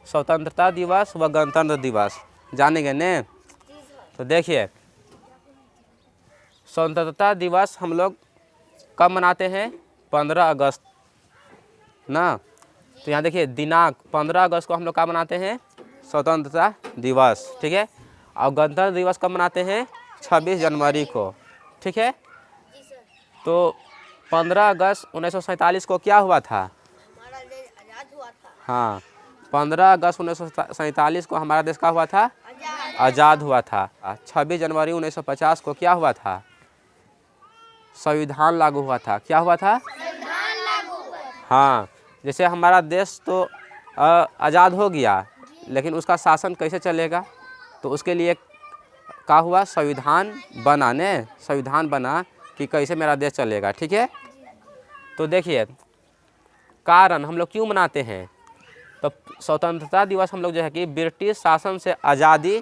स्वतंत्रता दिवस व गणतंत्र दिवस जानेंगे ने। तो देखिए स्वतंत्रता दिवस हम लोग कब मनाते हैं? 15 अगस्त ना। तो यहाँ देखिए दिनांक 15 अगस्त को हम लोग कब मनाते हैं? स्वतंत्रता दिवस, ठीक है। और गणतंत्र दिवस कब मनाते हैं? 26 जनवरी को, ठीक है। तो 15 अगस्त 1947 को क्या हुआ था? हमारा देश आजाद हुआ था। हाँ, 15 अगस्त 1947 को हमारा देश का हुआ था? आज़ाद हुआ था। 26 जनवरी 1950 को क्या हुआ था? संविधान लागू हुआ था। क्या हुआ था? संविधान लागू हुआ। हाँ, जैसे हमारा देश तो आज़ाद हो गया, लेकिन उसका शासन कैसे चलेगा? तो उसके लिए क्या हुआ? संविधान बना कि कैसे मेरा देश चलेगा, ठीक है। तो देखिए कारण हम लोग क्यों मनाते हैं? तो स्वतंत्रता दिवस हम लोग जो है कि ब्रिटिश शासन से आज़ादी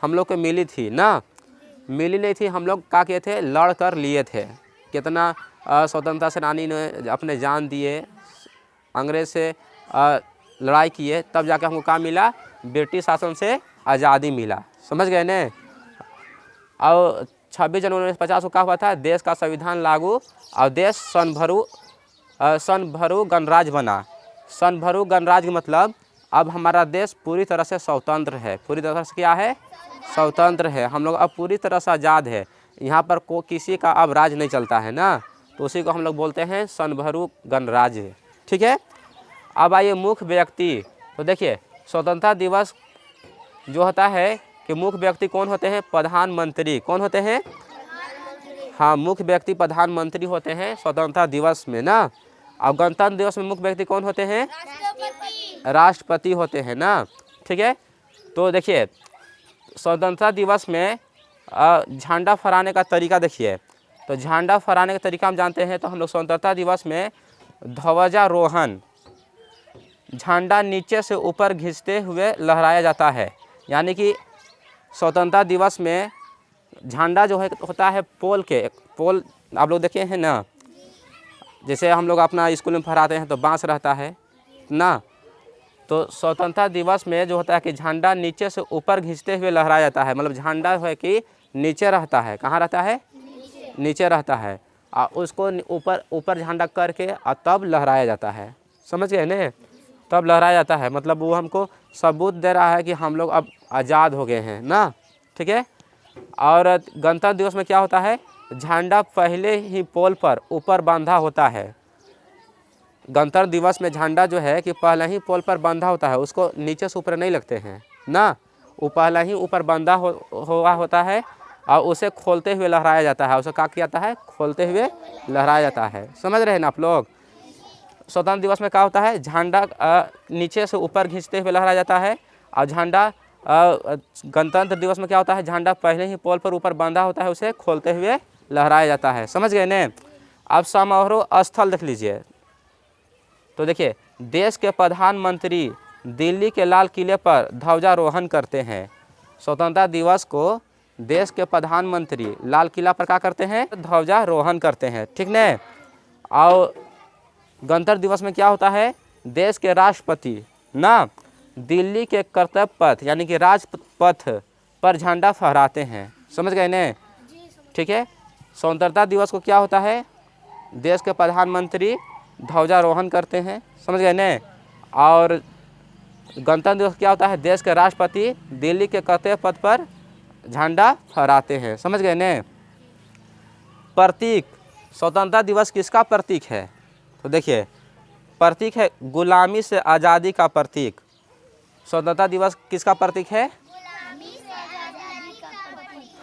हम लोग को मिली थी ना, मिली नहीं थी, हम लोग क्या किए थे? लड़ कर लिए थे। कितना स्वतंत्रता सेनानी ने अपने जान दिए, अंग्रेज से लड़ाई किए, तब जाकर हमको क्या मिला? ब्रिटिश शासन से आज़ादी मिला, समझ गए ने। और 26 जनवरी 1950 को क्या हुआ था? देश का संविधान लागू और देश सन भरू गणराज्य बना। सन भरू गणराज्य मतलब अब हमारा देश पूरी तरह से स्वतंत्र है। पूरी तरह से क्या है? स्वतंत्र है। हम लोग अब पूरी तरह से आज़ाद है। यहाँ पर किसी का अब राज नहीं चलता है ना, तो उसी को हम लोग बोलते हैं सन भरू गणराज्य, ठीक है। अब आइए मुख्य व्यक्ति। तो देखिए स्वतंत्रता दिवस जो होता है कि मुख्य व्यक्ति कौन होते हैं? प्रधानमंत्री। कौन होते हैं? हाँ, मुख्य व्यक्ति प्रधानमंत्री होते हैं स्वतंत्रता दिवस में ना। और गणतंत्र दिवस में मुख्य व्यक्ति कौन होते हैं? राष्ट्रपति होते हैं ना, ठीक है। तो देखिए स्वतंत्रता दिवस में झंडा फहराने का तरीका देखिए। तो झंडा फहराने का तरीका हम जानते हैं। तो हम लोग स्वतंत्रता दिवस में ध्वजारोहण, झंडा नीचे से ऊपर खींचते हुए लहराया जाता है। यानी कि स्वतंत्रता दिवस में झंडा जो है होता है पोल आप लोग देखे हैं ना, जैसे हम लोग अपना स्कूल में फहराते हैं तो बांस रहता है ना। तो स्वतंत्रता दिवस में जो होता है कि झंडा नीचे से ऊपर खींचते हुए लहराया जाता है। मतलब झंडा है कि नीचे रहता है। कहाँ रहता है? नीचे रहता है। और उसको ऊपर झंडा करके और तब लहराया जाता है, समझ गए ने। तब लहराया जाता है मतलब वो हमको सबूत दे रहा है कि हम लोग अब आज़ाद हो गए हैं ना, ठीक है। और गणतंत्र दिवस में क्या होता है? झंडा पहले ही पोल पर ऊपर बांधा होता है। गणतंत्र दिवस में झंडा जो है कि पहले ही पोल पर बांधा होता है, उसको नीचे से ऊपर नहीं लगते हैं ना, वो पहले ही ऊपर बांधा हुआ होता है और उसे खोलते हुए लहराया जाता है। उसे क्या किया जाता है? खोलते हुए लहराया जाता है, समझ रहे हैं ना आप लोग। स्वतंत्रता दिवस में क्या होता है? झंडा नीचे से ऊपर खींचते हुए लहराया जाता है। और झंडा गणतंत्र दिवस में क्या होता है? झंडा पहले ही पोल पर ऊपर बांधा होता है, उसे खोलते हुए लहराया जाता है, समझ गए ने। अब समारोह स्थल देख लीजिए। तो देखिए देश के प्रधानमंत्री दिल्ली के लाल किले पर ध्वजारोहण करते हैं। स्वतंत्रता दिवस को देश के प्रधानमंत्री लाल किला पर क्या करते हैं? ध्वजारोहण करते हैं, ठीक न। और गणतंत्र दिवस में क्या होता है? देश के राष्ट्रपति ना दिल्ली के कर्तव्य पथ यानी कि राजपथ पर झंडा फहराते हैं, समझ गए ने, ठीक है। स्वतंत्रता दिवस को क्या होता है? देश के प्रधानमंत्री ध्वजारोहण करते हैं, समझ गए ने। और गणतंत्र दिवस क्या होता है? देश के राष्ट्रपति दिल्ली के कर्तव्य पथ पर झंडा फहराते हैं, समझ गए ने। प्रतीक, स्वतंत्रता दिवस किसका प्रतीक है? तो देखिए प्रतीक है गुलामी से आज़ादी का प्रतीक। स्वतंत्रता दिवस किसका प्रतीक है?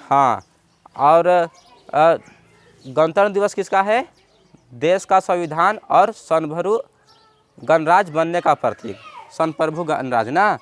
हाँ। और गणतंत्र दिवस किसका है? देश का संविधान और संप्रभु गणराज्य बनने का प्रतीक, संप्रभु गणराज्य ना।